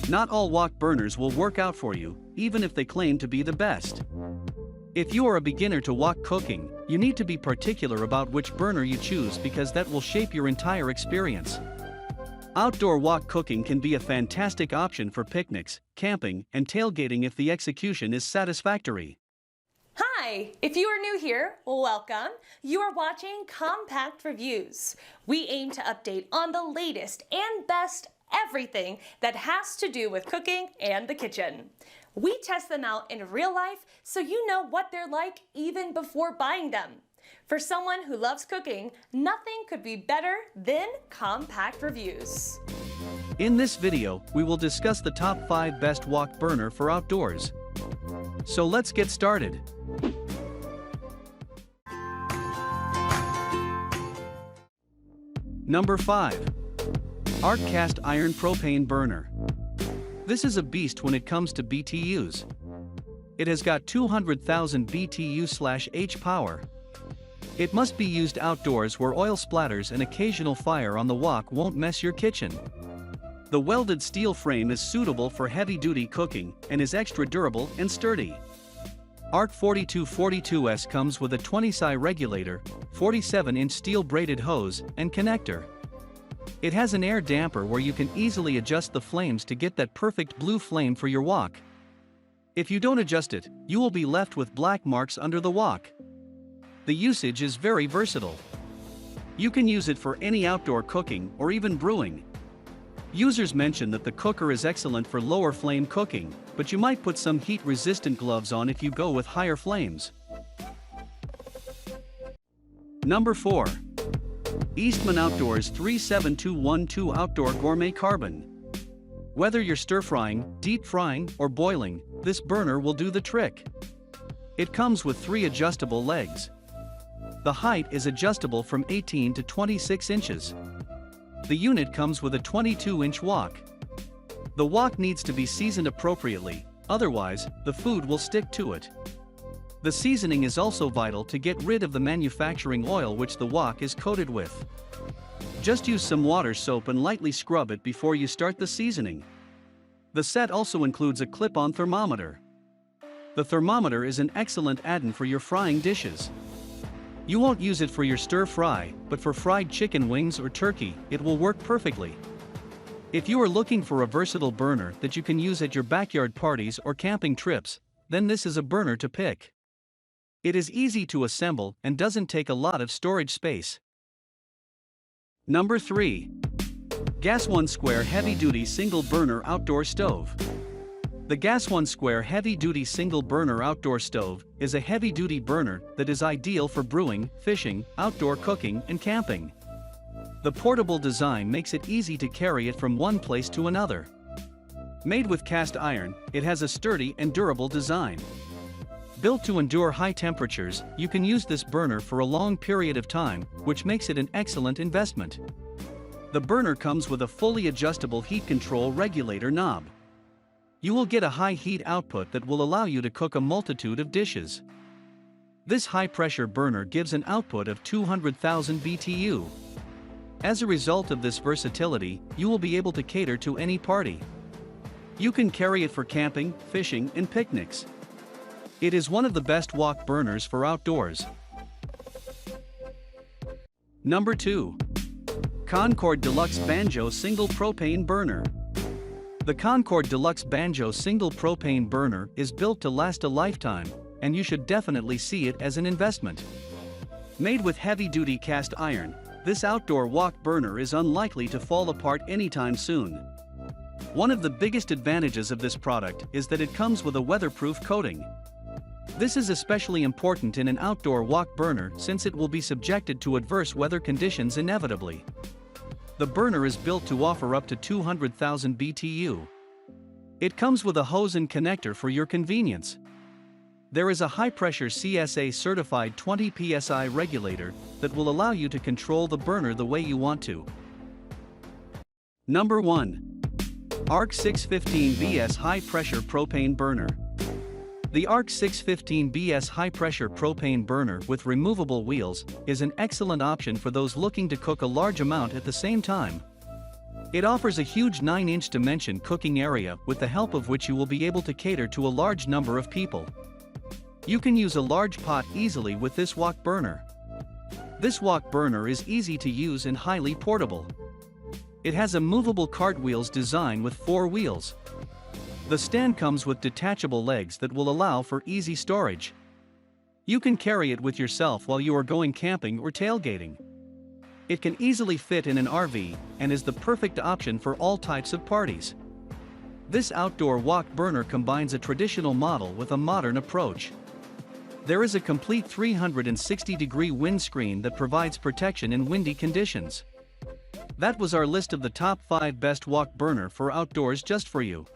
Not all wok burners will work out for you, even if they claim to be the best. If you are a beginner to wok cooking, you need to be particular about which burner you choose because that will shape your entire experience. Outdoor wok cooking can be a fantastic option for picnics, camping, and tailgating if the execution is satisfactory. Hi! If you are new here, welcome. You are watching Compact Reviews. We aim to update on the latest and best everything that has to do with cooking and the kitchen. We test them out in real life so you know what they're like even before buying them. For someone who loves cooking, nothing could be better than Compact Reviews. In this video, we will discuss the top 5 best wok burner for outdoors. So let's get started. Number 5. Arc Cast Iron Propane Burner. This is a beast when it comes to BTUs. It has got 200,000 BTU/H power. It must be used outdoors where oil splatters and occasional fire on the wok won't mess your kitchen. The welded steel frame is suitable for heavy-duty cooking and is extra durable and sturdy. Arc 4242S comes with a 20-psi regulator, 47-inch steel braided hose, and connector. It has an air damper where you can easily adjust the flames to get that perfect blue flame for your wok. If you don't adjust it, you will be left with black marks under the wok. The usage is very versatile. You can use it for any outdoor cooking or even brewing. Users mention that the cooker is excellent for lower flame cooking, but you might put some heat-resistant gloves on if you go with higher flames. Number 4. Eastman Outdoors 37212 Outdoor Gourmet Carbon. Whether you're stir-frying, deep-frying, or boiling, this burner will do the trick. It comes with 3 adjustable legs. The height is adjustable from 18 to 26 inches. The unit comes with a 22-inch wok. The wok needs to be seasoned appropriately, otherwise, the food will stick to it. The seasoning is also vital to get rid of the manufacturing oil which the wok is coated with. Just use some water soap and lightly scrub it before you start the seasoning. The set also includes a clip-on thermometer. The thermometer is an excellent add-on for your frying dishes. You won't use it for your stir-fry, but for fried chicken wings or turkey, it will work perfectly. If you are looking for a versatile burner that you can use at your backyard parties or camping trips, then this is a burner to pick. It is easy to assemble and doesn't take a lot of storage space. Number 3. GasOne Square Heavy Duty Single Burner Outdoor Stove. The GasOne Square Heavy Duty Single Burner Outdoor Stove is a heavy-duty burner that is ideal for brewing, fishing, outdoor cooking, and camping. The portable design makes it easy to carry it from one place to another. Made with cast iron, it has a sturdy and durable design. Built to endure high temperatures, you can use this burner for a long period of time, which makes it an excellent investment. The burner comes with a fully adjustable heat control regulator knob. You will get a high heat output that will allow you to cook a multitude of dishes. This high-pressure burner gives an output of 200,000 BTU. As a result of this versatility, you will be able to cater to any party. You can carry it for camping, fishing, and picnics. It is one of the best wok burners for outdoors. Number 2. Concord Deluxe Banjo Single Propane Burner. The Concord Deluxe Banjo Single Propane Burner is built to last a lifetime, and you should definitely see it as an investment. Made with heavy-duty cast iron, this outdoor wok burner is unlikely to fall apart anytime soon. One of the biggest advantages of this product is that it comes with a weatherproof coating. This is especially important in an outdoor wok burner since it will be subjected to adverse weather conditions inevitably. The burner is built to offer up to 200,000 BTU. It comes with a hose and connector for your convenience. There is a high-pressure CSA-certified 20 psi regulator that will allow you to control the burner the way you want to. Number 1. Arc 615BS High-Pressure Propane Burner. The Arc 615BS high-pressure propane burner with removable wheels is an excellent option for those looking to cook a large amount at the same time. It offers a huge 9-inch dimension cooking area with the help of which you will be able to cater to a large number of people. You can use a large pot easily with this wok burner. This wok burner is easy to use and highly portable. It has a movable cartwheels design with 4 wheels. The stand comes with detachable legs that will allow for easy storage. You can carry it with yourself while you are going camping or tailgating. It can easily fit in an RV and is the perfect option for all types of parties. This outdoor wok burner combines a traditional model with a modern approach. There is a complete 360-degree windscreen that provides protection in windy conditions. That was our list of the top 5 best wok burner for outdoors just for you.